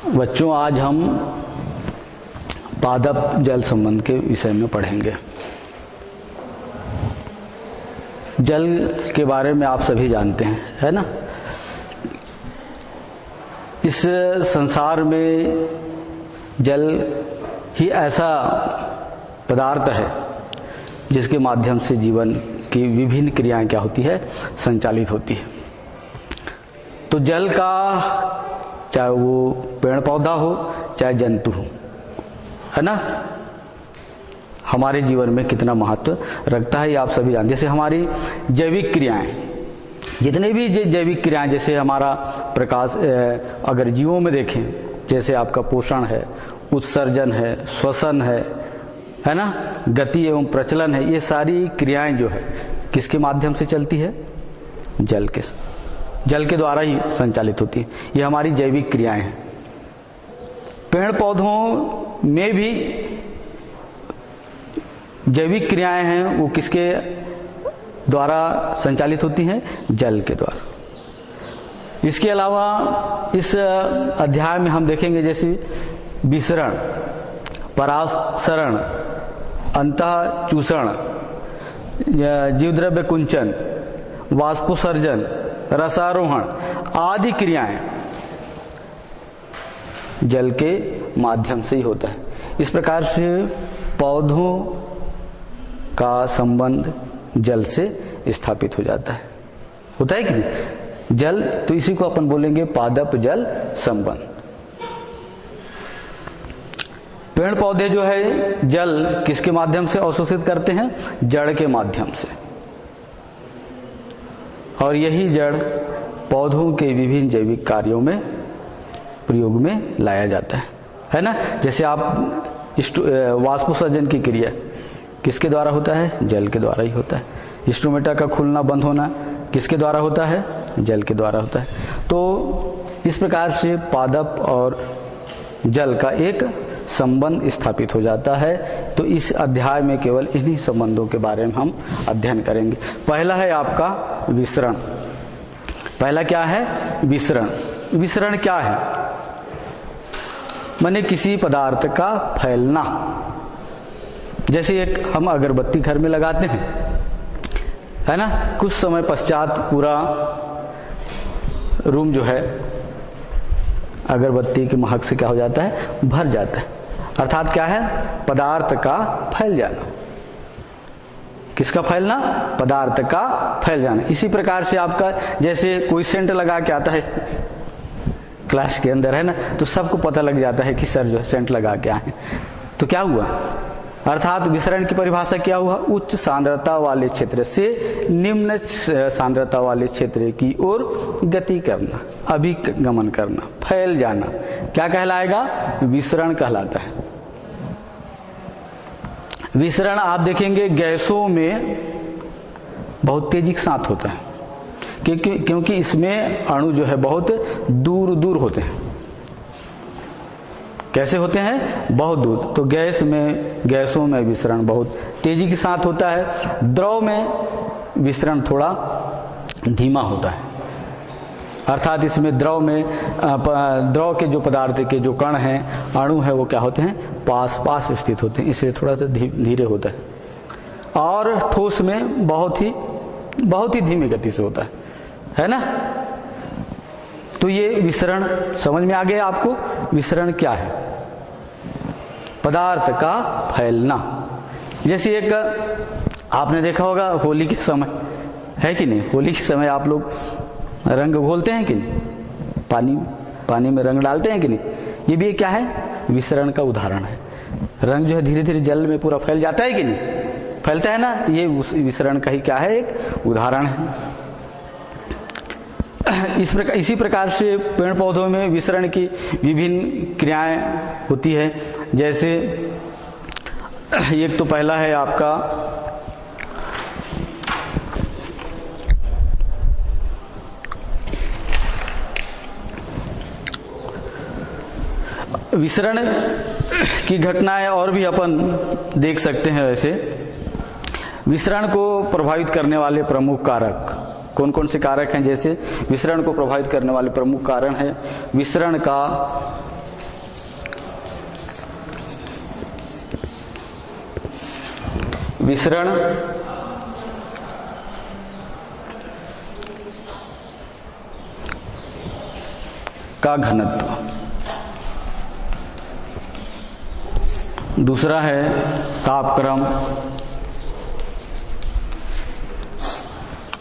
बच्चों, आज हम पादप जल संबंध के विषय में पढ़ेंगे। जल के बारे में आप सभी जानते हैं, है ना। इस संसार में जल ही ऐसा पदार्थ है जिसके माध्यम से जीवन की विभिन्न क्रियाएं क्या होती है, संचालित होती है। तो जल का चाहे वो पेड़ पौधा हो चाहे जंतु हो, है ना, हमारे जीवन में कितना महत्व रखता है ये आप सभी जानते हैं। जैसे हमारी जैविक क्रियाएं, जितने भी जैविक क्रियाएं, जैसे हमारा प्रकाश, अगर जीवों में देखें, जैसे आपका पोषण है, उत्सर्जन है, श्वसन है ना, गति एवं प्रचलन है, ये सारी क्रियाएं जो है किसके माध्यम से चलती है? जल के द्वारा ही संचालित होती है। ये हमारी जैविक क्रियाएं हैं। पेड़ पौधों में भी जैविक क्रियाएं हैं, वो किसके द्वारा संचालित होती हैं? जल के द्वारा। इसके अलावा इस अध्याय में हम देखेंगे जैसे विसरण, परासरण, अंतःचूषण, जीवद्रव्य कुंचन, वाष्पोत्सर्जन, रसारोहण आदि क्रियाएं जल के माध्यम से ही होता है। इस प्रकार से पौधों का संबंध जल से स्थापित हो जाता है, होता है कि नहीं? जल, तो इसी को अपन बोलेंगे पादप जल संबंध। पेड़ पौधे जो है जल किसके माध्यम से अवशोषित करते हैं? जड़ के माध्यम से। और यही जड़ पौधों के विभिन्न जैविक कार्यों में प्रयोग में लाया जाता है ना। जैसे आप वाष्पोत्सर्जन की क्रिया किसके द्वारा होता है? जल के द्वारा ही होता है। स्टोमेटा का खुलना बंद होना किसके द्वारा होता है? जल के द्वारा होता है। तो इस प्रकार से पादप और जल का एक संबंध स्थापित हो जाता है। तो इस अध्याय में केवल इन्हीं संबंधों के बारे में हम अध्ययन करेंगे। पहला है आपका विसरण। पहला क्या है? विसरण। विसरण क्या है? माने किसी पदार्थ का फैलना। जैसे एक हम अगरबत्ती घर में लगाते हैं, है ना, कुछ समय पश्चात पूरा रूम जो है अगरबत्ती की महक से क्या हो जाता है? भर जाता है। अर्थात क्या है? पदार्थ का फैल जाना। किसका फैलना? पदार्थ का फैल जाना। इसी प्रकार से आपका जैसे कोई सेंट लगा के आता है क्लास के अंदर, है ना, तो सबको पता लग जाता है कि सर जो है सेंट लगा के आए। तो क्या हुआ? अर्थात विसरण की परिभाषा क्या हुआ? उच्च सांद्रता वाले क्षेत्र से निम्न सांद्रता वाले क्षेत्र की ओर गति करना, अभिगमन करना, फैल जाना, क्या कहलाएगा? विसरण कहलाता है। विसरण आप देखेंगे गैसों में बहुत तेजी के साथ होता है, क्योंकि इसमें अणु जो है बहुत दूर दूर होते हैं। कैसे होते हैं? बहुत दूर। तो गैसों में विसरण बहुत तेजी के साथ होता है। द्रव में विसरण थोड़ा धीमा होता है। अर्थात इसमें द्रव के जो पदार्थ के जो कण हैं, अणु है, वो क्या होते हैं? पास पास स्थित होते हैं, इसलिए थोड़ा सा धीरे होता है। और ठोस में बहुत ही धीमी गति से होता है ना। तो ये विसरण समझ में आ गया आपको? विसरण क्या है? पदार्थ का फैलना। जैसे एक आपने देखा होगा होली के समय, है कि नहीं, होली के समय आप लोग रंग घोलते हैं कि नहीं? पानी में रंग डालते हैं कि नहीं? ये भी क्या है? विसरण का उदाहरण है। रंग जो है धीरे धीरे जल में पूरा फैल जाता है कि नहीं? फैलता है ना। तो ये विसरण का ही क्या है? एक उदाहरण है। इसी प्रकार से पेड़ पौधों में विसरण की विभिन्न क्रियाएं होती है। जैसे एक तो पहला है आपका विसरण की घटनाएं और भी अपन देख सकते हैं। वैसे विसरण को प्रभावित करने वाले प्रमुख कारक कौन कौन से कारक हैं? जैसे विसरण को प्रभावित करने वाले प्रमुख कारण है विसरण का विसरण का घनत्व। दूसरा है तापक्रम।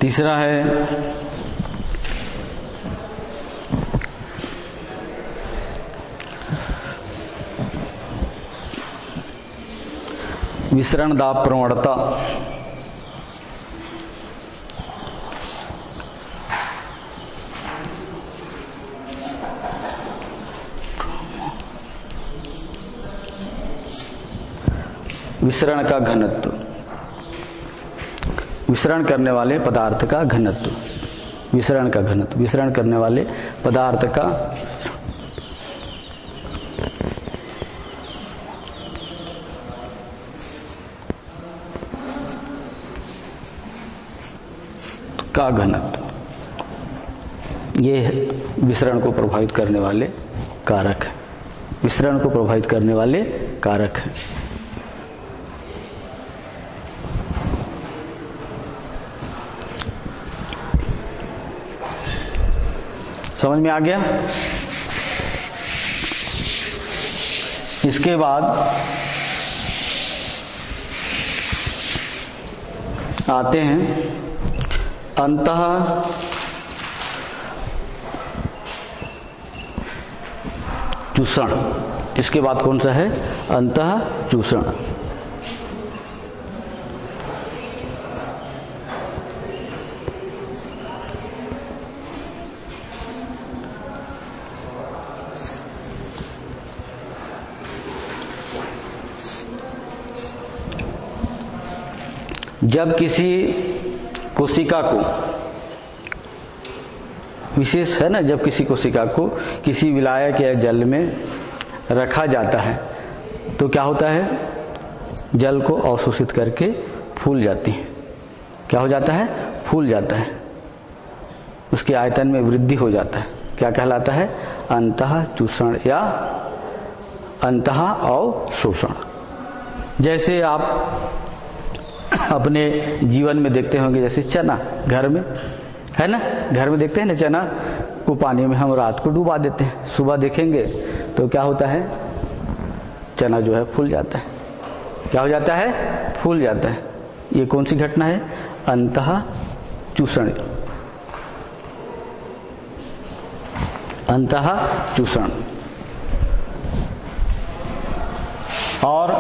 तीसरा है विसरण दाब प्रवणता। विसरण का घनत्व, विसरण करने वाले पदार्थ का घनत्व, विसरण का घनत्व, विसरण करने वाले पदार्थ का घनत्व। ये विसरण को प्रभावित करने वाले कारक है, विसरण को प्रभावित करने वाले कारक है। समझ में आ गया? इसके बाद आते हैं अंतः चूषण। इसके बाद कौन सा है? अंतः चूषण। जब किसी कोशिका को, विशेष है ना, जब किसी कोशिका को किसी विलायक या जल में रखा जाता है तो क्या होता है? जल को अवशोषित करके फूल जाती है। क्या हो जाता है? फूल जाता है, उसके आयतन में वृद्धि हो जाता है। क्या कहलाता है? अंतः चूषण या अंतः अवशोषण। जैसे आप अपने जीवन में देखते होंगे, जैसे चना घर में है ना, घर में देखते हैं ना, चना को पानी में हम रात को डुबा देते हैं, सुबह देखेंगे तो क्या होता है? चना जो है फूल जाता है। क्या हो जाता है? फूल जाता है। ये कौन सी घटना है? अंतः चूषण, अंतः चूषण। और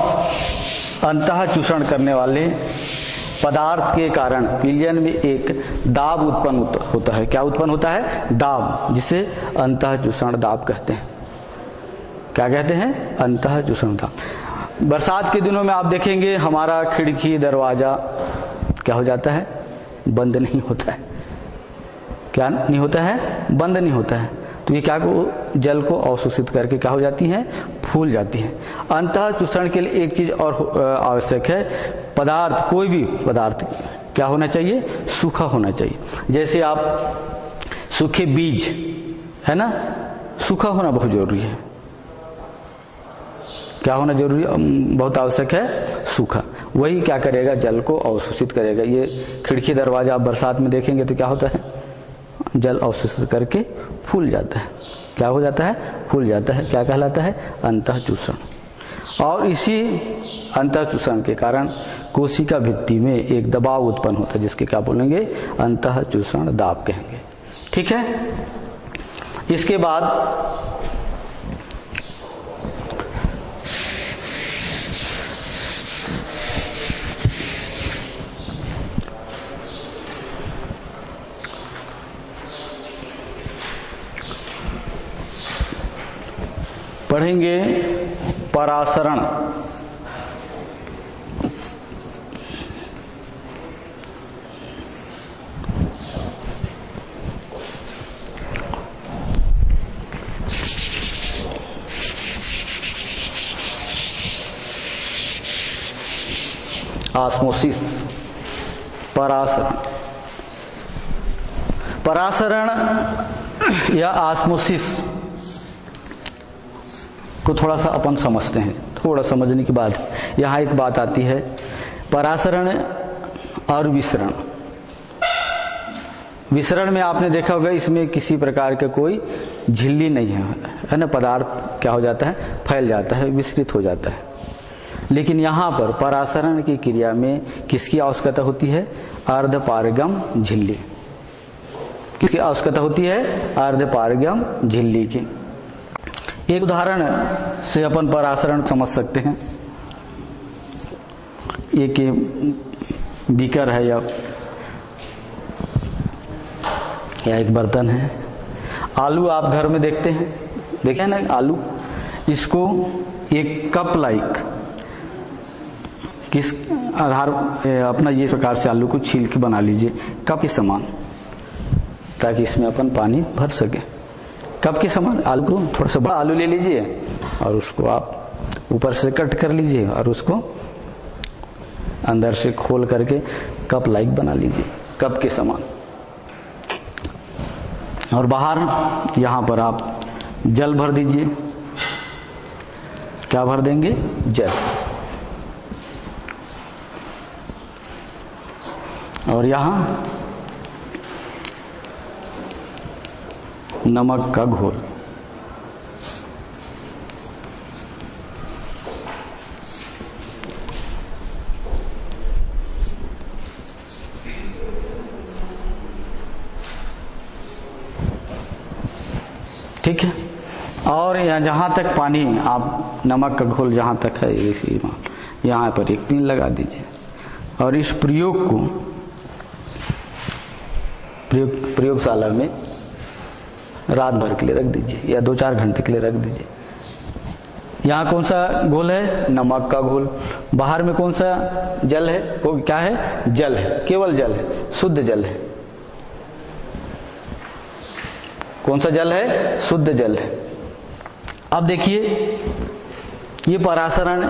अंतः चूषण करने वाले पदार्थ के कारण विलयन में एक दाब उत्पन्न होता है। क्या उत्पन्न होता है? दाब, जिसे अंतः चूषण दाब कहते हैं। क्या कहते हैं? अंतः चूषण दाब। बरसात के दिनों में आप देखेंगे हमारा खिड़की दरवाजा क्या हो जाता है? बंद नहीं होता है। क्या नहीं होता है? बंद नहीं होता है। तो ये क्या को जल को अवशोषित करके क्या हो जाती हैं? फूल जाती हैं। अंतः चूषण के लिए एक चीज और आवश्यक है, पदार्थ, कोई भी पदार्थ क्या होना चाहिए? सूखा होना चाहिए। जैसे आप सूखे बीज है ना, सूखा होना बहुत जरूरी है। क्या होना जरूरी है? बहुत आवश्यक है, सूखा। वही क्या करेगा? जल को अवशोषित करेगा। ये खिड़की दरवाजा आप बरसात में देखेंगे तो क्या होता है? जल अवशोषित करके फूल जाता है। क्या हो जाता है? फूल जाता है। क्या कहलाता है? अंतः चूषण। और इसी अंतः चूषण के कारण कोशिका भित्ति में एक दबाव उत्पन्न होता है, जिसके क्या बोलेंगे? अंतः चूषण दाब कहेंगे। ठीक है। इसके बाद पढ़ेंगे परासरण। ऑस्मोसिस, परासरण। परासरण या ऑस्मोसिस को थोड़ा सा अपन समझते हैं, थोड़ा समझने की बात है। यहाँ एक बात आती है, परासरण और विसरण। विसरण में आपने देखा होगा इसमें किसी प्रकार का कोई झिल्ली नहीं है ना, पदार्थ क्या हो जाता है, फैल जाता है, विस्तृत हो जाता है। लेकिन यहाँ पर परासरण की क्रिया में किसकी आवश्यकता होती है, अर्धपारगम झिल्ली। किसकी आवश्यकता होती है, अर्धपारगम झिल्ली की। एक उदाहरण से अपन परासरण समझ सकते हैं। एक बीकर है या एक बर्तन है। आलू आप घर में देखते हैं, देखे ना आलू, इसको एक कप लाइक किस आधार अपना ये प्रकार से आलू को छील के बना लीजिए कप के समान, ताकि इसमें अपन पानी भर सके। कप के समान आलू को थोड़ा सा बड़ा आलू ले लीजिए और उसको आप ऊपर से कट कर लीजिए और उसको अंदर से खोल करके कप लाइक बना लीजिए, कप के समान। और बाहर यहां पर आप जल भर दीजिए। क्या भर देंगे, जल। और यहां नमक का घोल। ठीक है। और जहां तक पानी, आप नमक का घोल जहां तक है यहां पर एक पिन लगा दीजिए और इस प्रयोग को प्रयोगशाला में रात भर के लिए रख दीजिए या 2-4 घंटे के लिए रख दीजिए। यहाँ कौन सा घोल है, नमक का घोल। बाहर में कौन सा जल है, क्या है, जल है, केवल जल है, शुद्ध जल है। कौन सा जल है, शुद्ध जल है। अब देखिए, ये परासरण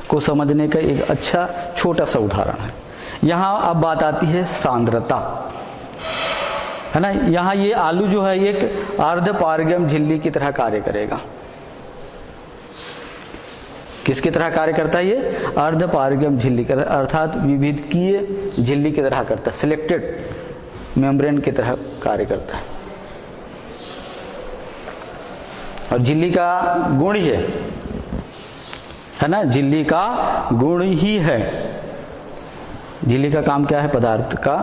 को समझने का एक अच्छा छोटा सा उदाहरण है। यहां अब बात आती है सांद्रता, है ना। यहां ये आलू जो है एक अर्धपारगम झिल्ली की तरह कार्य करेगा। किसकी तरह कार्य करता है, ये अर्धपारगम झिल्ली की तरह, अर्थात विविधकीय झिल्ली की तरह करता है, सिलेक्टेड मेम्ब्रेन की तरह कार्य करता है। और झिल्ली का गुण ही है ना, झिल्ली का गुण ही है। झिल्ली का काम क्या है, पदार्थ का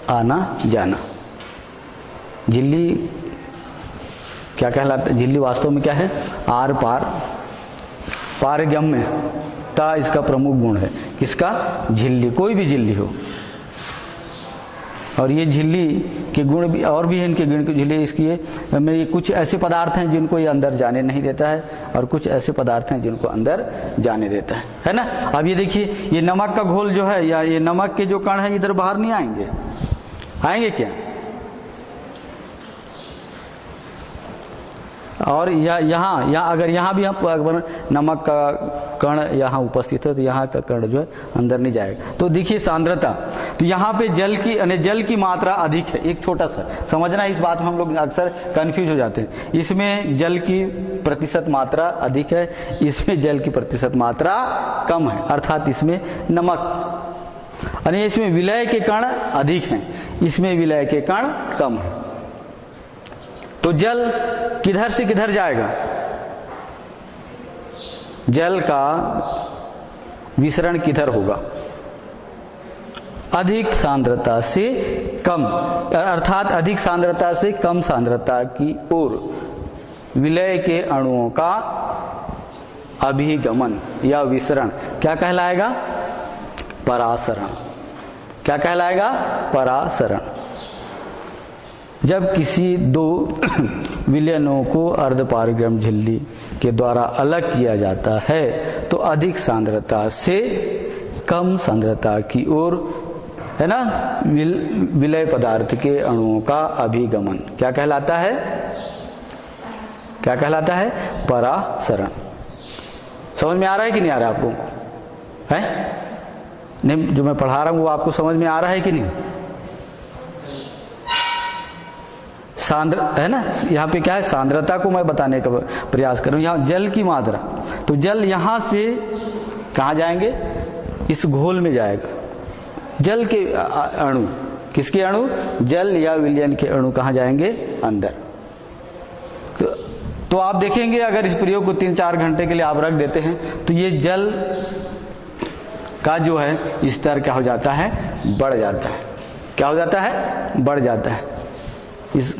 आना जाना। झिल्ली क्या कहलाता है, झिल्ली वास्तव में क्या है, आर पार पारगम्यता इसका प्रमुख गुण है। किसका, झिल्ली, कोई भी झिल्ली हो। और ये झिल्ली के गुण भी और भी है, इनके गुण की झिल्ली इसकी में कुछ ऐसे पदार्थ हैं जिनको ये अंदर जाने नहीं देता है और कुछ ऐसे पदार्थ हैं जिनको अंदर जाने देता है ना। अब ये देखिए, ये नमक का घोल जो है या ये नमक के जो कण है इधर बाहर नहीं आएंगे, आएंगे क्या। और यहाँ अगर यहाँ भी हम नमक का कण यहाँ उपस्थित है तो यहाँ का कण जो है अंदर नहीं जाएगा। तो देखिए सांद्रता, तो यहाँ पे जल की मात्रा अधिक है। एक छोटा सा समझना, इस बात में हम लोग अक्सर कंफ्यूज हो जाते हैं। इसमें जल की प्रतिशत मात्रा अधिक है, इसमें जल की प्रतिशत मात्रा कम है, अर्थात इसमें नमक, यानी इसमें विलय के कण अधिक हैं, इसमें विलय के कण कम है। तो जल किधर से किधर जाएगा, जल का विसरण किधर होगा, अधिक सांद्रता से कम, अर्थात अधिक सांद्रता से कम सांद्रता की ओर विलय के अणुओं का अभिगमन या विसरण क्या कहलाएगा, परासरण। क्या कहलाएगा, परासरण। जब किसी दो विलयनों को अर्धपारगम झिल्ली के द्वारा अलग किया जाता है तो अधिक सांद्रता से कम सांद्रता की ओर, है ना, विलय पदार्थ के अणुओं का अभिगमन क्या कहलाता है, क्या कहलाता है, परासरण। समझ में आ रहा है कि नहीं आ रहा है आप लोगों को, है नहीं, जो मैं पढ़ा रहा हूं वो आपको समझ में आ रहा है कि नहीं। सांद्र है ना, यहाँ पे क्या है, सांद्रता को मैं बताने का प्रयास करूं। यहाँ जल की मात्रा, तो जल यहाँ से कहाँ जाएंगे? इस घोल में जाएगा। जल के अणु, किसके अणु? जल या विलयन के अणु कहाँ जाएंगे? अंदर। तो आप देखेंगे अगर इस प्रयोग को 3-4 घंटे के लिए आप रख देते हैं तो ये जल का जो है स्तर क्या हो जाता है? बढ़ जाता है। क्या हो जाता है? बढ़ जाता है। इस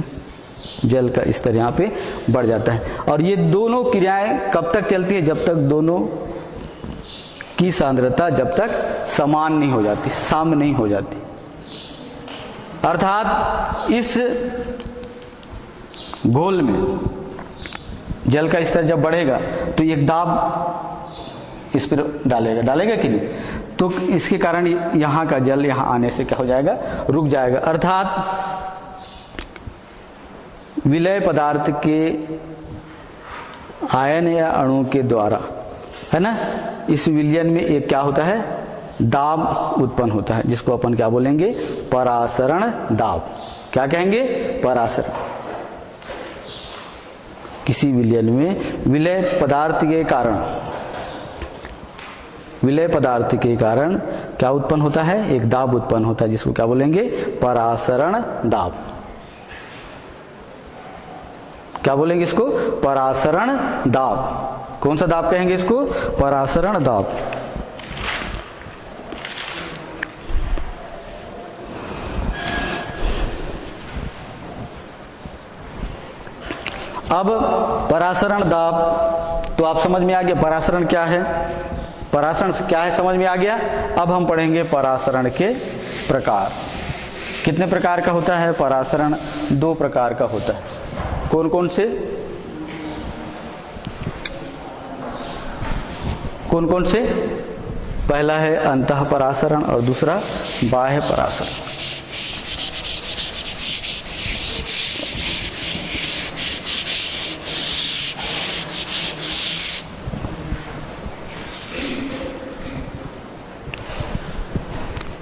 जल का स्तर यहाँ पे बढ़ जाता है। और ये दोनों क्रियाएं कब तक चलती है? जब तक दोनों की सांद्रता जब तक समान नहीं हो जाती, सम नहीं हो जाती। अर्थात इस घोल में जल का स्तर जब बढ़ेगा तो एक दाब इस पर डालेगा कि नहीं? तो इसके कारण यहाँ का जल यहाँ आने से क्या हो जाएगा? रुक जाएगा। अर्थात विलय पदार्थ के आयन या अणु के द्वारा, है ना, इस विलयन में एक क्या होता है? दाब उत्पन्न होता है, जिसको अपन क्या बोलेंगे? परासरण दाब। क्या कहेंगे? परासरण। किसी विलयन में विलय पदार्थ के कारण क्या उत्पन्न होता है? एक दाब उत्पन्न होता है, जिसको क्या बोलेंगे? परासरण दाब। क्या बोलेंगे इसको? परासरण दाब। कौन सा दाब कहेंगे इसको? परासरण दाब। अब परासरण दाब तो आप समझ में आ गया परासरण क्या है? परासरण क्या है समझ में आ गया। अब हम पढ़ेंगे परासरण के प्रकार। कितने प्रकार का होता है परासरण? 2 प्रकार का होता है। कौन कौन से? कौन कौन से? पहला है अंतः परासरण और दूसरा बाह्य परासरण।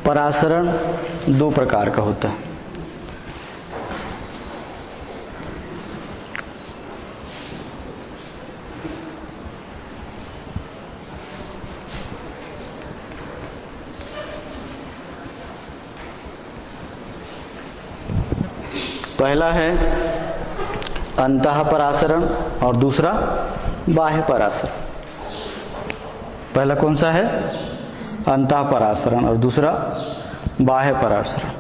परासरण 2 प्रकार का होता है। पहला है अंतः परासरण और दूसरा बाह्य परासरण। पहला कौन सा है? अंतः परासरण और दूसरा बाह्य परासरण।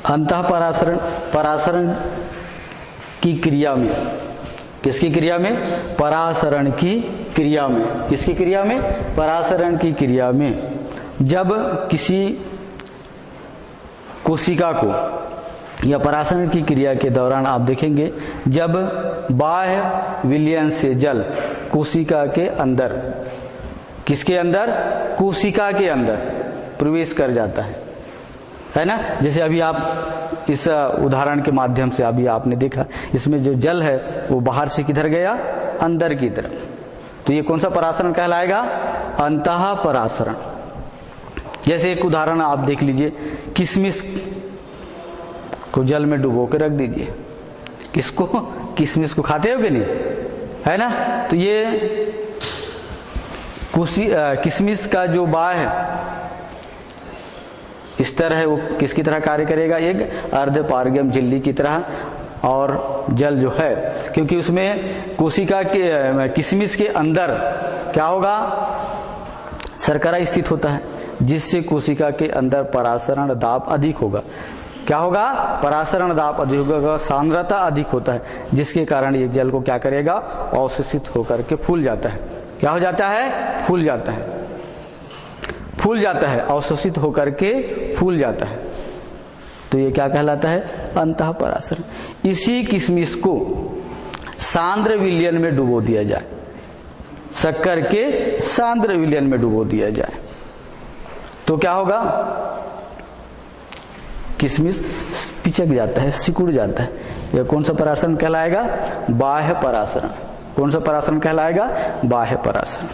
अंतः परासरण की क्रिया में, किसकी क्रिया में? परासरण की क्रिया में। किसकी क्रिया में? परासरण की क्रिया में जब किसी कोशिका को या परासरण की क्रिया के दौरान आप देखेंगे जब बाह्य विलयन से जल कोशिका के अंदर, किसके अंदर? कोशिका के अंदर प्रवेश कर जाता है ना। जैसे अभी आप इस उदाहरण के माध्यम से अभी आपने देखा, इसमें जो जल है वो बाहर से किधर गया? अंदर की तरफ। तो ये कौन सा परासरण कहलाएगा? अंतः परासरण। जैसे एक उदाहरण आप देख लीजिए, किशमिश को जल में डुबो के रख दीजिए। किसको? किशमिश को खाते हो कि नहीं, है ना। तो ये किशमिश का जो बाह्य स्तर है वो किसकी तरह कार्य करेगा? एक अर्धपारगम्य झिल्ली की तरह। और जल जो है, क्योंकि उसमें कोशिका के किशमिश के अंदर क्या होगा? शर्करा स्थित होता है, जिससे कोशिका के अंदर परासरण दाब अधिक होगा। क्या होगा? परासरण दाब अधिक होगा, सांद्रता अधिक होता है, जिसके कारण ये जल को क्या करेगा? अवशोषित होकर के फूल जाता है। क्या हो जाता है? फूल जाता है। फूल जाता है, अवशोषित होकर के फूल जाता है। तो ये क्या कहलाता है? अंतः परासरण। इसी किशमिश को सांद्र विलयन में डुबो दिया जाए, शक्कर के सांद्र विलयन में डुबो दिया जाए, तो क्या होगा? किशमिश पिचक जाता है, सिकुड़ जाता है। यह कौन सा परासरण कहलाएगा? बाह्य परासरण। कौन सा परासरण कहलाएगा? बाह्य परासरण।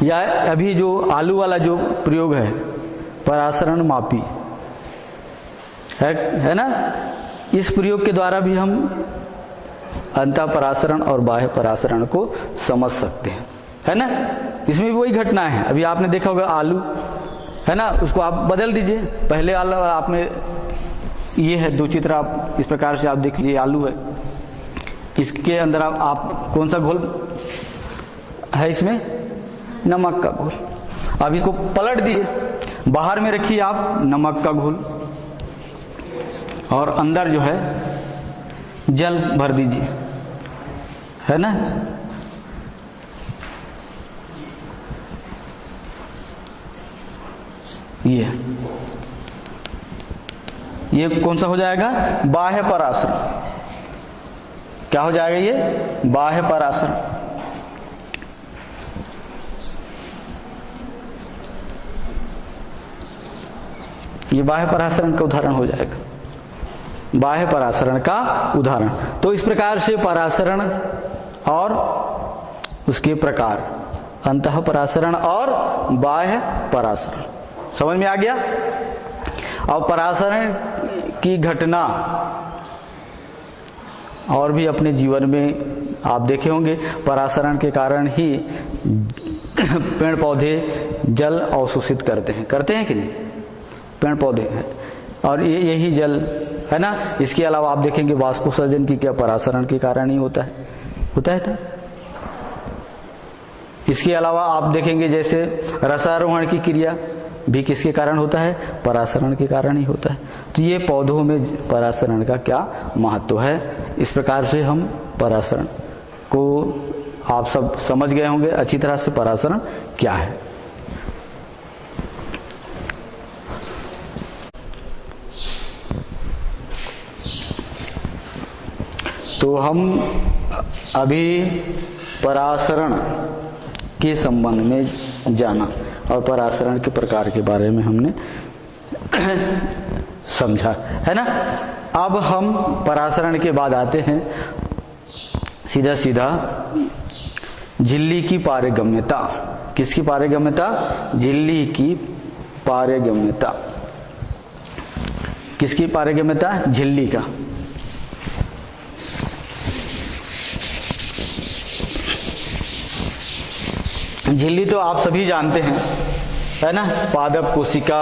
या अभी जो आलू वाला जो प्रयोग है, परासरण मापी है ना, इस प्रयोग के द्वारा भी हम अंतः परासरण और बाह्य परासरण को समझ सकते हैं, है ना। इसमें भी वही घटना है। अभी आपने देखा होगा आलू है ना, उसको आप बदल दीजिए। पहले आलू आपने, ये है दो चित्र, आप इस प्रकार से आप देख लीजिए, आलू है, इसके अंदर आप कौन सा घोल है? इसमें नमक का घोल। अब इसको पलट दीजिए, बाहर में रखिए आप नमक का घोल, और अंदर जो है जल भर दीजिए, है ना। ये कौन सा हो जाएगा? बाह्य परासरण। क्या हो जाएगा ये? बाह्य परासरण। ये बाह्य परासरण का उदाहरण हो जाएगा, बाह्य परासरण का उदाहरण। तो इस प्रकार से परासरण और उसके प्रकार, अंतः परासरण और बाह्य परासरण, समझ में आ गया। अब परासरण की घटना और भी अपने जीवन में आप देखे होंगे। परासरण के कारण ही पेड़ पौधे जल अवशोषित करते हैं कि नहीं? पेड़ पौधे हैं, और यही जल है ना। इसके अलावा आप देखेंगे वाष्पोत्सर्जन की क्या परासरण के कारण ही होता है ना। इसके अलावा आप देखेंगे जैसे रसारोहण की क्रिया भी किसके कारण होता है? परासरण के कारण ही होता है। तो ये पौधों में परासरण का क्या महत्व है, इस प्रकार से हम परासरण को आप सब समझ गए होंगे अच्छी तरह से, परासरण क्या है। तो हम अभी परासरण के संबंध में जाना और परासरण के प्रकार के बारे में हमने समझा, है ना। अब हम परासरण के बाद आते हैं सीधा झिल्ली की पारगम्यता। किसकी पारगम्यता? झिल्ली की पारगम्यता। किसकी पारगम्यता? झिल्ली का। झिल्ली तो आप सभी जानते हैं, है ना। पादप कोशिका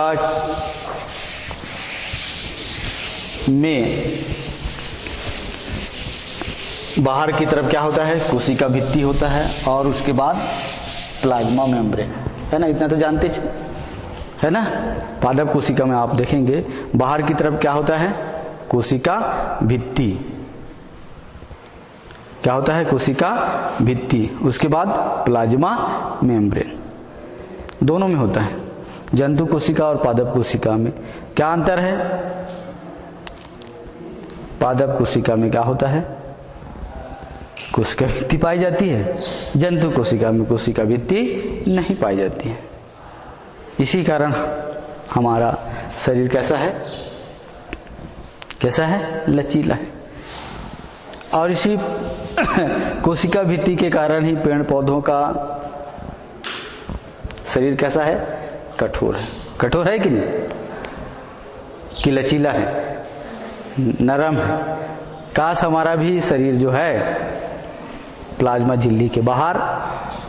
में बाहर की तरफ क्या होता है? कोशिका भित्ति होता है, और उसके बाद प्लाज्मा मेम्ब्रेन, है ना। इतना तो जानते है ना। पादप कोशिका में आप देखेंगे बाहर की तरफ क्या होता है? कोशिका भित्ति। क्या होता है? कोशिका भित्ति। उसके बाद प्लाज्मा मेम्ब्रेन, दोनों में होता है। जंतु कोशिका और पादप कोशिका में क्या अंतर है? पादप कोशिका में क्या होता है? कोशिका भित्ति पाई जाती है, जंतु कोशिका में कोशिका भित्ति नहीं पाई जाती है। इसी कारण हमारा शरीर कैसा है? कैसा है? लचीला है। और इसी कोशिका भित्ति के कारण ही पेड़ पौधों का शरीर कैसा है? कठोर है। कठोर है कि नहीं? कि लचीला है, नरम है। काश हमारा भी शरीर जो है प्लाज्मा झिल्ली के बाहर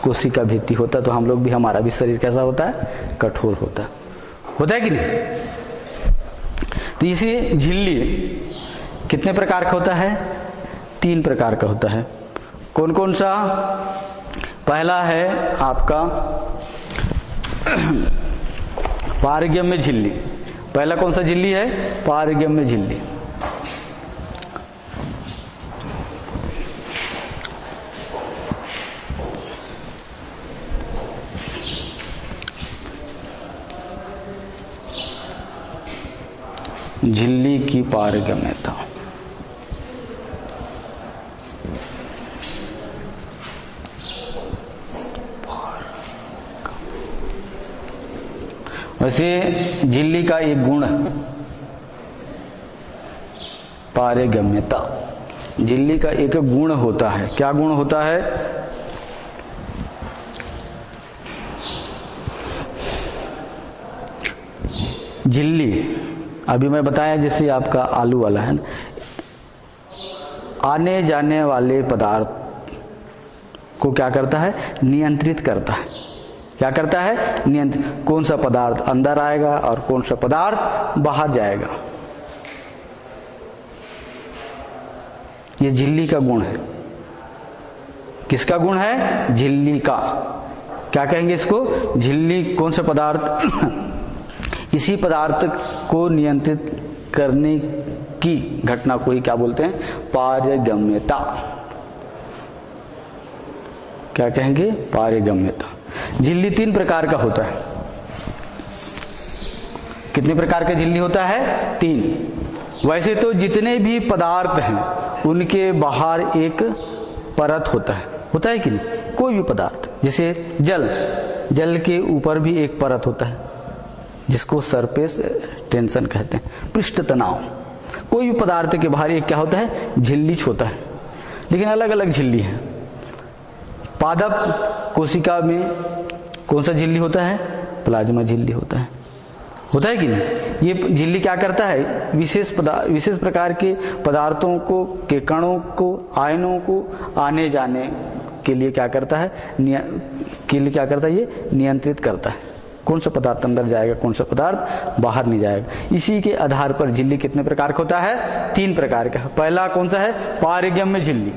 कोशिका भित्ति होता, तो हम लोग भी, हमारा भी शरीर कैसा होता है? कठोर होता है कि नहीं। तो इसी झिल्ली कितने प्रकार का होता है? 3 प्रकार का होता है। कौन कौन सा? पहला है आपका पारगम्य झिल्ली। पहला कौन सा झिल्ली है? पारगम्य झिल्ली। झिल्ली की पारगम्यता। वैसे झिल्ली का एक गुण पारगम्यता, झिल्ली का एक गुण होता है। क्या गुण होता है? झिल्ली, अभी मैं बताया जैसे आपका आलू वाला है ना, आने जाने वाले पदार्थ को क्या करता है? नियंत्रित करता है। क्या करता है? नियंत्रित। कौन सा पदार्थ अंदर आएगा और कौन सा पदार्थ बाहर जाएगा, ये झिल्ली का गुण है। किसका गुण है? झिल्ली का। क्या कहेंगे इसको? झिल्ली। कौन सा पदार्थ? इसी पदार्थ को नियंत्रित करने की घटना को ही क्या बोलते हैं? पारगम्यता। क्या कहेंगे? पारगम्यता। झिल्ली 3 प्रकार का होता है। कितने प्रकार का झिल्ली होता है? 3। वैसे तो जितने भी पदार्थ हैं उनके बाहर एक परत होता है कि नहीं? कोई भी पदार्थ, जैसे जल के ऊपर भी एक परत होता है जिसको सरफेस टेंशन कहते हैं, पृष्ठ तनाव। कोई भी पदार्थ के बाहर एक क्या होता है? झिल्ली होता है। लेकिन अलग अलग झिल्ली है। पादप कोशिका में कौन सा झिल्ली होता है? प्लाज्मा झिल्ली होता है कि नहीं? ये झिल्ली क्या करता है? विशेष प्रकार के पदार्थों को, के कणों को, आयनों को आने जाने के लिए क्या करता है? ये नियंत्रित करता है। कौन सा पदार्थ अंदर जाएगा, कौन सा पदार्थ बाहर नहीं जाएगा। इसी के आधार पर झिल्ली कितने प्रकार का होता है? 3 प्रकार का। पहला कौन सा है? पारगम्य झिल्ली।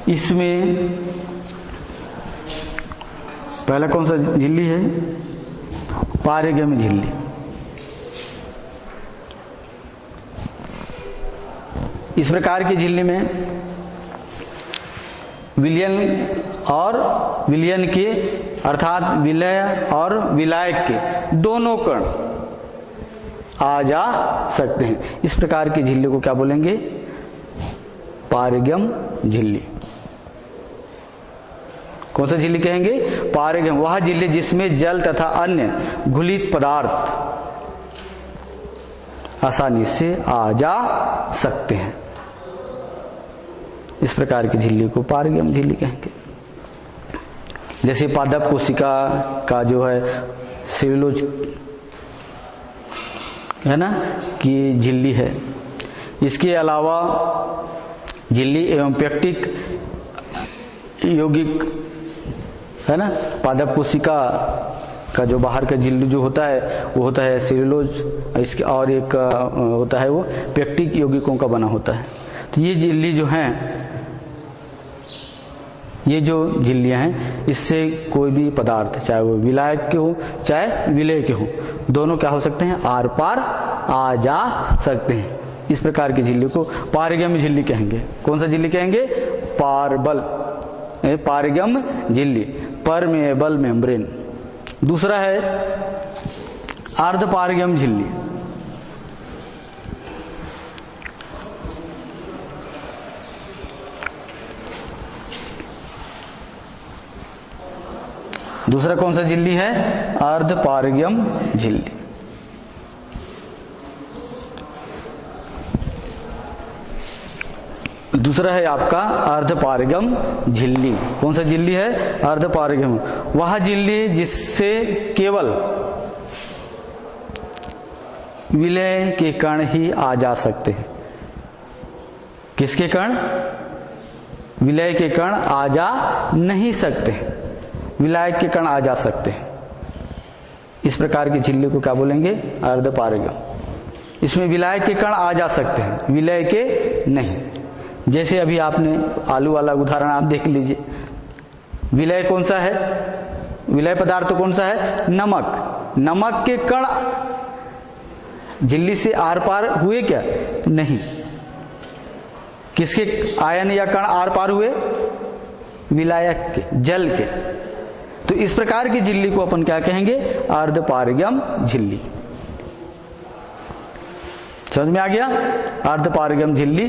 इसमें पहला कौन सा झिल्ली है? पारगम्य झिल्ली। इस प्रकार की झिल्ली में विलयन के अर्थात विलय और विलायक के दोनों कण आ जा सकते हैं। इस प्रकार की झिल्ली को क्या बोलेंगे? पारगम्य झिल्ली। कौन सा झिल्ली कहेंगे? पारगम्य। वह झिल्ली जिसमें जल तथा अन्य घुलित पदार्थ आसानी से आ जा सकते हैं। इस प्रकार की झिल्ली को पारगम्य झिल्ली कहेंगे। जैसे पादप कोशिका का जो है सेलुलोज है ना कि झिल्ली है। इसके अलावा झिल्ली एवं पेक्टिक यौगिक है ना, पादप कोशिका का जो बाहर का झिल्ली जो होता है वो होता है सेलुलोज, इसके और एक होता है वो पेक्टिक यौगिकों का बना होता है। तो ये झिल्ली जो हैं, ये जो झिल्लियां हैं, इससे कोई भी पदार्थ चाहे वो विलायक के हो चाहे विलय के हो, दोनों क्या हो सकते हैं? आर पार आ जा सकते हैं। इस प्रकार की झिल्ली को पारगम्य झिल्ली कहेंगे। कौन सा झिल्ली कहेंगे? पारगम्य झिल्ली, परमेबल मेम्ब्रेन। दूसरा है अर्धपारगम्य झिल्ली। दूसरा कौन सा झिल्ली है? अर्धपारगम्य झिल्ली। दूसरा है आपका अर्धपारगम्य झिल्ली। कौन सा झिल्ली है? अर्धपारगम्य। वह झिल्ली जिससे केवल विलय के कण ही आ जा सकते हैं। किसके कण? विलय के कण आ जा नहीं सकते, विलायक के कण आ जा सकते हैं। इस प्रकार की झिल्ली को क्या बोलेंगे? अर्धपारगम्य। इसमें विलायक के कण आ जा सकते हैं, विलय के नहीं। जैसे अभी आपने आलू वाला उदाहरण आप देख लीजिए। विलय कौन सा है? विलय पदार्थ कौन सा है? नमक। नमक के कण झिल्ली से आर पार हुए क्या? नहीं। किसके आयन या कण आर पार हुए? विलायक के, जल के। तो इस प्रकार की झिल्ली को अपन क्या कहेंगे? अर्धपारगम्य झिल्ली। समझ में आ गया? अर्धपारगम झिल्ली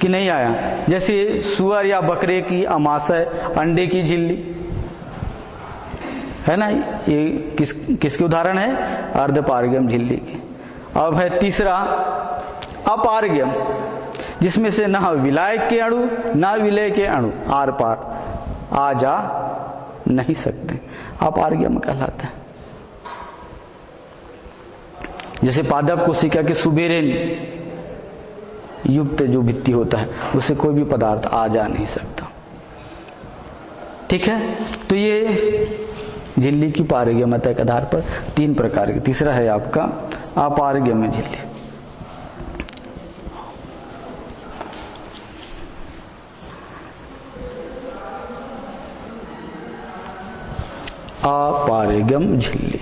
कि नहीं आया? जैसे सुअर या बकरे की अमाशय, अंडे की झिल्ली, है ना, ये किसके उदाहरण है? अर्धपारगम झिल्ली के। अब है तीसरा अपारगम, जिसमें से न विलायक के अणु न विलय के अणु आर पार आ जा नहीं सकते, अपारगम कहलाता है। जैसे पादप कोशिका के सुबेरेन युक्त जो भित्ति होता है, उससे कोई भी पदार्थ आ जा नहीं सकता। ठीक है, तो ये झिल्ली की पारगम्यता के आधार पर 3 प्रकार के। तीसरा है आपका अपारगम्य झिल्ली। अपारगम झिल्ली,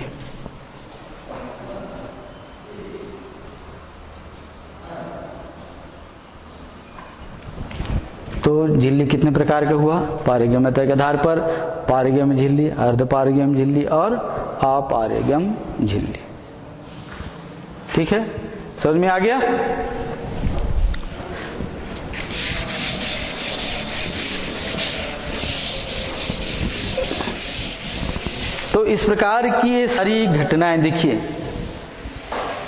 तो झिल्ली कितने प्रकार का हुआ? पारगम्यता के आधार पर पारगम्य झिल्ली, अर्धपारगम्य झिल्ली और अपारगम्य झिल्ली। ठीक है, समझ में आ गया? तो इस प्रकार की ये सारी घटनाएं देखिए,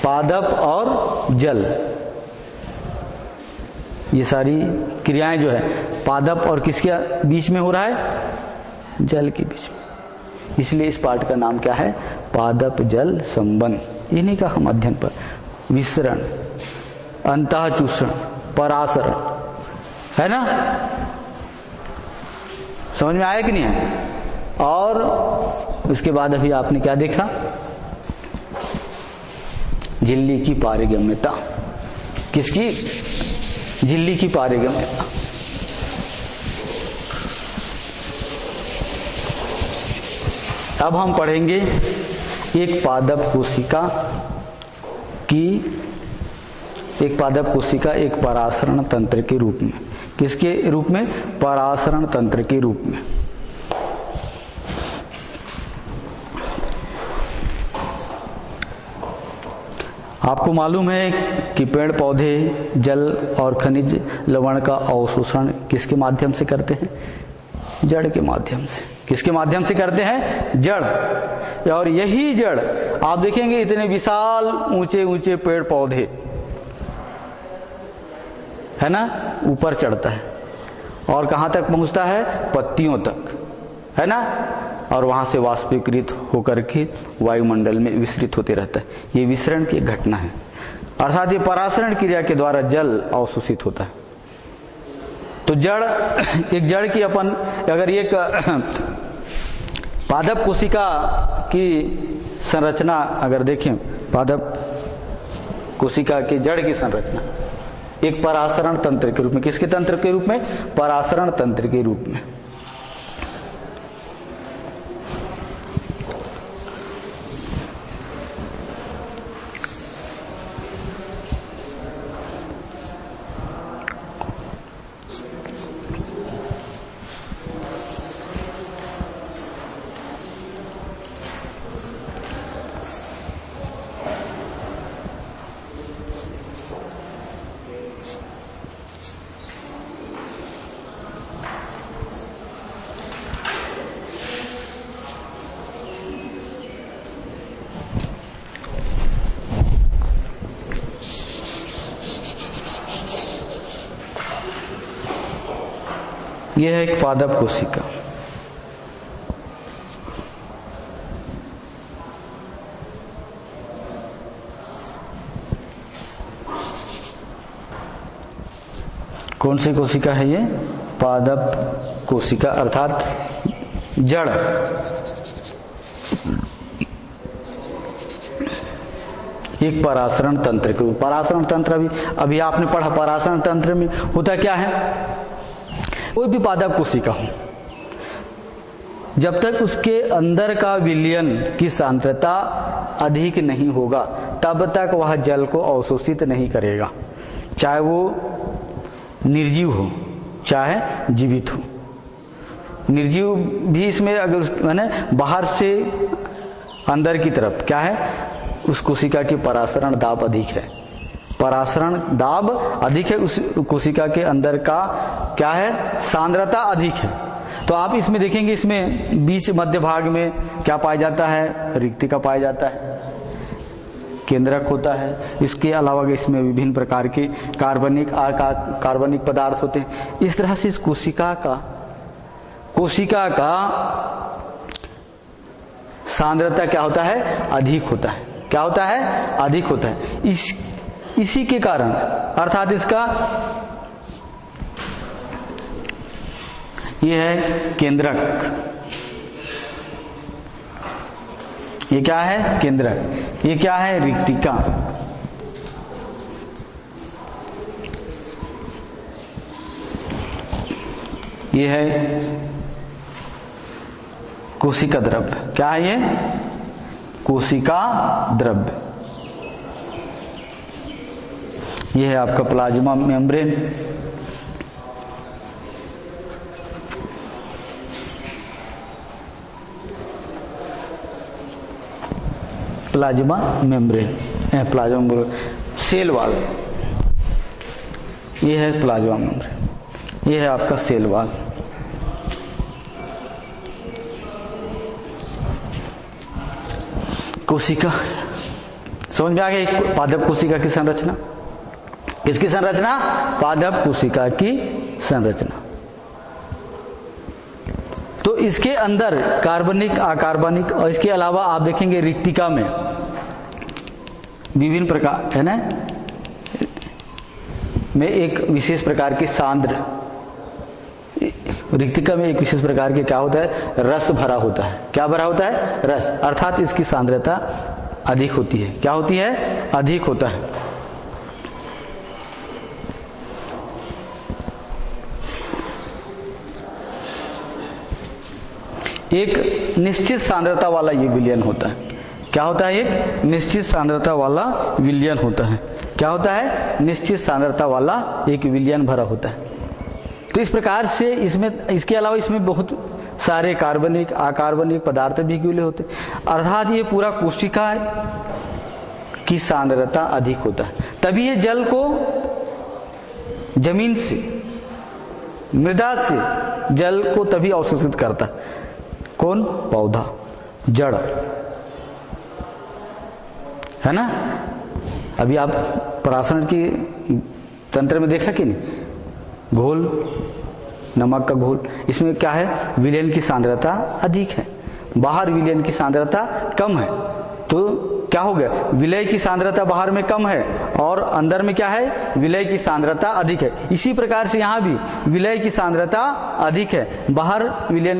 पादप और जल, ये सारी क्रियाएं जो है पादप और किसके बीच में हो रहा है? जल के बीच में। इसलिए इस पाठ का नाम क्या है? पादप जल संबंध। इन्हीं का हम अध्ययन पर विसरण, अंतःचूषण, परासरण, है ना? समझ में आया कि नहीं है? और उसके बाद अभी आपने क्या देखा? झिल्ली की पारगम्यता। किसकी? झिल्ली की पारगम्यता। अब हम पढ़ेंगे एक पादप कोशिका एक परासरण तंत्र के रूप में। किसके रूप में? परासरण तंत्र के रूप में। आपको मालूम है कि पेड़ पौधे जल और खनिज लवण का अवशोषण किसके माध्यम से करते हैं? जड़ के माध्यम से। किसके माध्यम से करते हैं? जड़। और यही जड़ आप देखेंगे इतने विशाल ऊंचे ऊंचे पेड़ पौधे, है ना, ऊपर चढ़ता है और कहां तक पहुंचता है? पत्तियों तक, है ना, और वहां से वाष्पीकृत होकर के वायुमंडल में विसरित होते रहता है। ये विसरण की घटना है, अर्थात ये परासरण क्रिया के द्वारा जल अवशोषित होता है। तो जड़, एक जड़ की अपन अगर एक पादप कोशिका की संरचना अगर देखें, पादप कोशिका की जड़ की संरचना एक परासरण तंत्र के रूप में। किसके तंत्र के रूप में? परासरण तंत्र के रूप में। यह है एक पादप कोशिका। कौन सी कोशिका है ये? पादप कोशिका अर्थात जड़। एक परासरण तंत्र के, परासरण तंत्र अभी आपने पढ़ा। परासरण तंत्र में होता क्या है? कोई भी पादप कोशिका हो, जब तक उसके अंदर का विलयन की सांद्रता अधिक नहीं होगा तब तक वह जल को अवशोषित नहीं करेगा, चाहे वो निर्जीव हो चाहे जीवित हो। निर्जीव भी इसमें अगर मैंने बाहर से अंदर की तरफ क्या है, उस कोशिका की परासरण दाब अधिक है, परासरण दाब अधिक है, उस कोशिका के अंदर का क्या है, सांद्रता अधिक है। तो आप इसमें देखेंगे, इसमें बीच मध्य भाग में क्या पाया जाता है, रिक्तिका पाया जाता है, केंद्रक होता है। इसके अलावा इसमें विभिन्न प्रकार के कार्बनिक पदार्थ होते हैं। इस तरह से इस कोशिका का सांद्रता क्या होता है, अधिक होता है। क्या होता है, अधिक होता है। इसी के कारण, अर्थात इसका ये है केंद्रक, ये क्या है, केंद्रक, ये क्या है, रिक्तिका। ये है कोशिका द्रव्य। क्या है ये, कोशिका द्रव्य। ये है आपका plasma membrane. Plasma membrane, cell wall. ये है प्लाज्मा मेम्ब्रेन, ये है आपका सेल वॉल। कोशिका समझ में आ गई। पादप कोशिका की संरचना, किसकी संरचना, पादप कोशिका की संरचना। तो इसके अंदर कार्बनिक, अकार्बनिक और इसके अलावा आप देखेंगे रिक्तिका में विभिन्न प्रकार है ना, में एक विशेष प्रकार की सांद्र, रिक्तिका में एक विशेष प्रकार के क्या होता है, रस भरा होता है। क्या भरा होता है, रस, अर्थात इसकी सांद्रता अधिक होती है। क्या होती है, अधिक होता है। एक निश्चित सांद्रता वाला ये विलयन होता है। क्या होता है, एक निश्चित सांद्रता वाला विलयन होता है। क्या होता है, निश्चित सांद्रता वाला एक विलयन भरा होता है। तो इस प्रकार से इसमें, इसके अलावा इसमें बहुत सारे कार्बनिक, अकार्बनिक पदार्थ भी घुले होते, अर्थात ये पूरा कोशिका की सांद्रता अधिक होता है। तभी ये जल को जमीन से, मृदा से जल को तभी अवशोषित करता है। कौन, पौधा, जड़, है ना। अभी आप परासरण की तंत्र में देखा कि नहीं, घोल, नमक का घोल, इसमें क्या है, विलयन की सांद्रता अधिक है, बाहर विलयन की सांद्रता कम है। तो क्या हो गया, विलय की सांद्रता बाहर में कम है और अंदर में क्या है, विलय की सांद्रता अधिक है। इसी प्रकार से यहाँ भी विलय की सांद्रता अधिक है, बाहर विलयन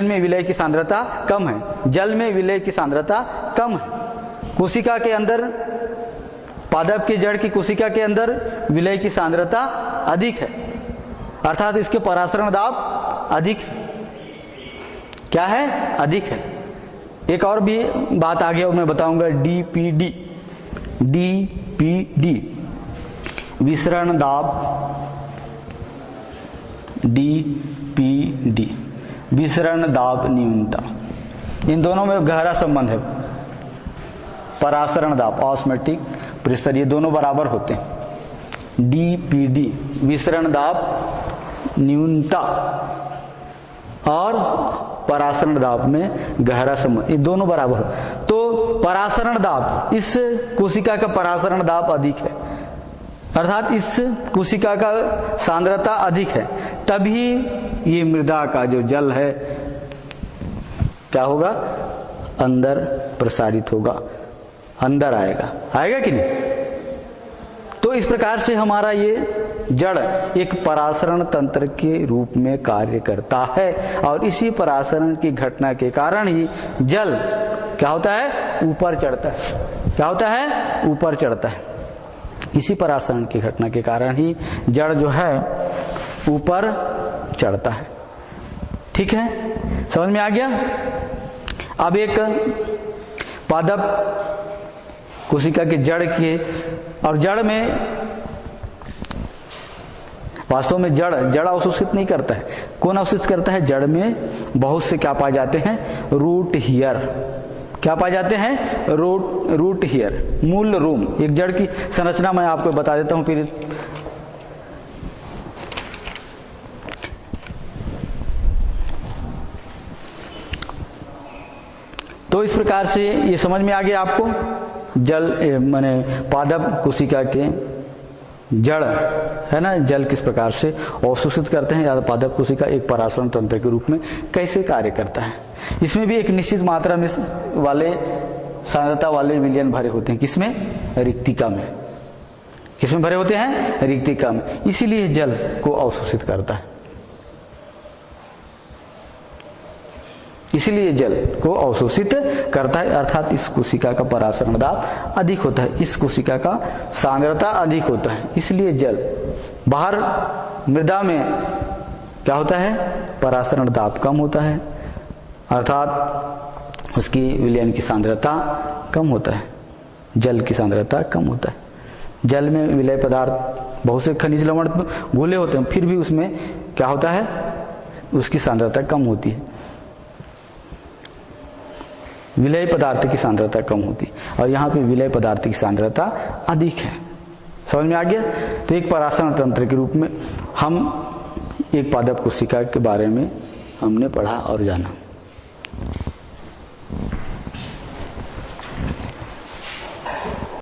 में विलय की सांद्रता कम है, जल में विलय की सांद्रता कम है। कोशिका के अंदर, पादप की जड़ की कोशिका के अंदर विलय की सांद्रता अधिक है, अर्थात इसके परासरण दाब अधिक है। क्या है, अधिक है। एक और भी बात आगे और मैं बताऊंगा, डीपीडी, डीपीडी विसरण दाब, डीपीडी विसरण दाब न्यूनता, इन दोनों में गहरा संबंध है। परासरण दाब, ऑस्मोटिक प्रेशर, ये दोनों बराबर होते हैं। डीपीडी विसरण दाब न्यूनता और परासरण दाब में गहरा संबंध, ये दोनों बराबर हो। तो परासरण दाब, इस कोशिका का परासरण दाब अधिक है, अर्थात इस कोशिका का सांद्रता अधिक है, तभी ये मृदा का जो जल है क्या होगा, अंदर प्रसारित होगा, अंदर आएगा, आएगा कि नहीं। तो इस प्रकार से हमारा ये जड़ एक परासरण तंत्र के रूप में कार्य करता है और इसी परासरण की घटना के कारण ही जल क्या होता है, ऊपर चढ़ता है। क्या होता है, ऊपर चढ़ता है। इसी परासरण की घटना के कारण ही जड़ जो है ऊपर चढ़ता है। ठीक है, समझ में आ गया। अब एक पादप कोशिका के जड़ के, और जड़ में वास्तव में जड़ अवशोषित नहीं करता है, कौन अवशोषित करता है, जड़ में बहुत से क्या पाए जाते हैं, रूट हियर, क्या पाए जाते हैं? रूट हेयर, मूल रूम। एक जड़ की संरचना मैं आपको बता देता हूं फिर। तो इस प्रकार से ये समझ में आ गया आपको, जल माने पादप कोशिका के जड़ है ना, जल किस प्रकार से अवशोषित करते हैं, या पादप कोशिका एक परासरण तंत्र के रूप में कैसे कार्य करता है। इसमें भी एक निश्चित मात्रा में वाले सांद्रता वाले विलयन भरे होते हैं। किसमें? रिक्तिका में। किसमें भरे होते हैं? रिक्तिका में। इसीलिए जल को अवशोषित करता है, इसलिए जल को अवशोषित करता है, अर्थात इस कोशिका का परासरण दाब अधिक होता है, इस कोशिका का सांद्रता अधिक होता है, इसलिए जल बाहर मृदा में क्या होता है? परासरण दाब कम होता है, अर्थात उसकी विलयन की सांद्रता कम होता है, जल की सांद्रता कम होता है। जल में विलय पदार्थ बहुत से खनिज लवण घुले होते हैं, फिर भी उसमें क्या होता है? उसकी सांद्रता कम होती है, विलय पदार्थ की सांद्रता कम होती है, और यहाँ पे विलय पदार्थ की सांद्रता अधिक है। समझ में आ गया? तो एक परासरण तंत्र के रूप में हम एक पादप कोशिका के बारे में हमने पढ़ा और जाना।